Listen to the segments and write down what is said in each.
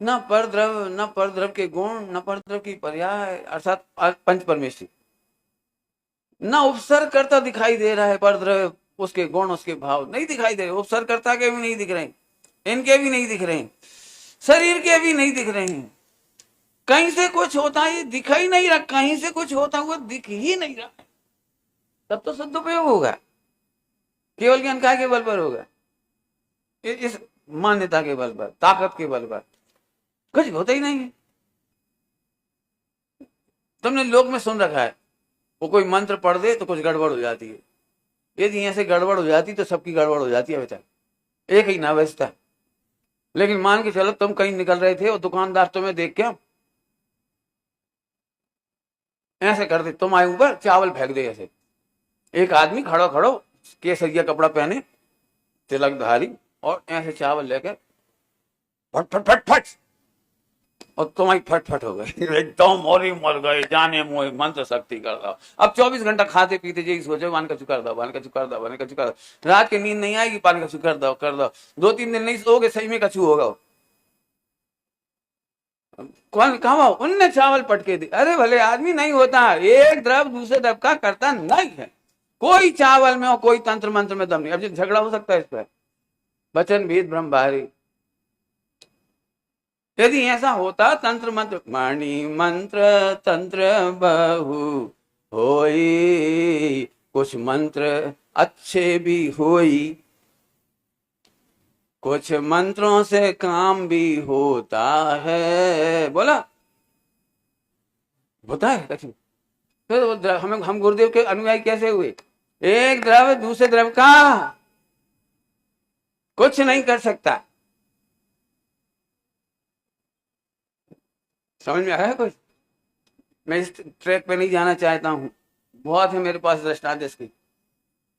न परद्रव्य, न परद्रव्य के गुण, न परद्रव्य की पर्याय अर्थात पंच परमेश्वरी। न उपसर्ग करता दिखाई दे रहा है परद्रव्य, उसके गुण उसके भाव नहीं दिखाई दे रहे, उपसर्ग करता के भी नहीं दिख रहे, इनके भी नहीं दिख रहे, शरीर के भी नहीं दिख रहे हैं। कहीं से कुछ होता है दिखाई नहीं रहा, कहीं से कुछ होता हुआ दिख ही नहीं रहा, तब तो सदुपयोग होगा। केवल ज्ञान काय के बल पर होगा? इस मान्यता के बल पर, ताकत के बल पर कुछ होता ही नहीं है। तुमने लोक में सुन रखा है, वो कोई मंत्र पढ़ दे तो कुछ गड़बड़ हो जाती है, यदि ऐसे गड़बड़ हो जाती तो सबकी गड़बड़ हो जाती है बेटा, एक ही ना बचता। लेकिन मान के चलो तुम कहीं निकल रहे थे और दुकानदार तुम्हें देख के ऐसे कर दे, तुम आए ऊपर चावल फेंक दे ऐसे, एक आदमी खड़ो खड़ो केसरिया कपड़ा पहने तिलक धारी और ऐसे चावल लेकर फट फट फट फट, और तुम्हारी फट फट हो गई एकदम और ही मर गए, जाने मोह मंत्र शक्ति कर दो। अब 24 घंटा खाते पीते यही सोचो वान का चुकर दो, वान का चुकर दो, वान का चुकर दो, रात की नींद नहीं आएगी, पानी का चुकर दो कर दो, 2-3 दिन नहीं सोओगे, सही में कछू होगा। कौन कहा उनने चावल पटके दी, अरे भले आदमी नहीं होता, एक द्रव दूसरे द्रव का करता नहीं है, कोई चावल में और कोई तंत्र मंत्र में दम नहीं। अब झगड़ा हो सकता है इस पर, वचन भेद ब्रह्म बाहरी। यदि ऐसा होता तंत्र मंत्र, मणि मंत्र तंत्र बहु होई, कुछ मंत्र अच्छे भी होई, कुछ मंत्रों से काम भी होता है। बोला होता है कछु, फिर हम गुरुदेव के अनुयायी कैसे हुए? एक द्रव्य दूसरे द्रव्य का कुछ नहीं कर सकता। समझ में आया कुछ? मैं इस ट्रैक पे नहीं जाना चाहता हूँ, बहुत है मेरे पास दृष्टांत इसकी,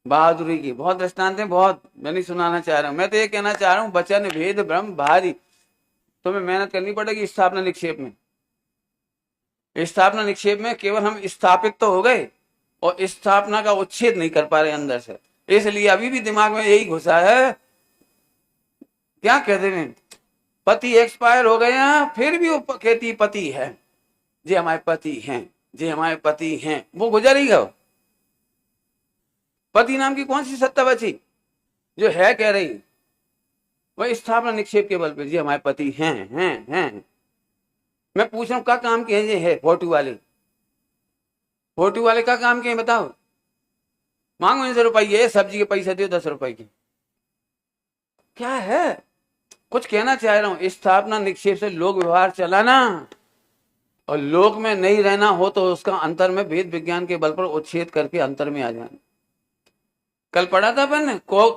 बहादुरी की बहुत दृष्टांत है, बहुत मैं नहीं सुनाना चाह रहा हूँ। मैं तो ये कहना चाह रहा हूँ वचन भेद ब्रह्म भारी, तुम्हें मेहनत करनी पड़ेगी स्थापना निक्षेप में। स्थापना निक्षेप में केवल हम स्थापित तो हो गए और स्थापना का उच्छेद नहीं कर पा रहे अंदर से, इसलिए अभी भी दिमाग में यही घुसा है, क्या कहते हैं, पति एक्सपायर हो गए हैं, फिर भी वो कहती पति है, जे हमारे पति हैं, जे हमारे पति हैं, वो गुजरेगा। पति नाम की कौन सी सत्ता बची जो है कह रही? वह स्थापना निक्षेप के बल पे, जी हमारे पति हैं। मैं पूछ रहा हूं क्या काम के हैं जे है? फोटो वाले का काम के हैं बताओ? मांगो इनसे रुपये, सब्जी के पैसे दो 10 रुपए की, क्या है? कुछ कहना चाह रहा हूं, स्थापना निक्षेप से लोक व्यवहार चलाना और लोक में नहीं रहना हो तो उसका अंतर में वेद विज्ञान के बल पर उच्छेद करके अंतर में आ जाना। कल पढ़ा था अपन को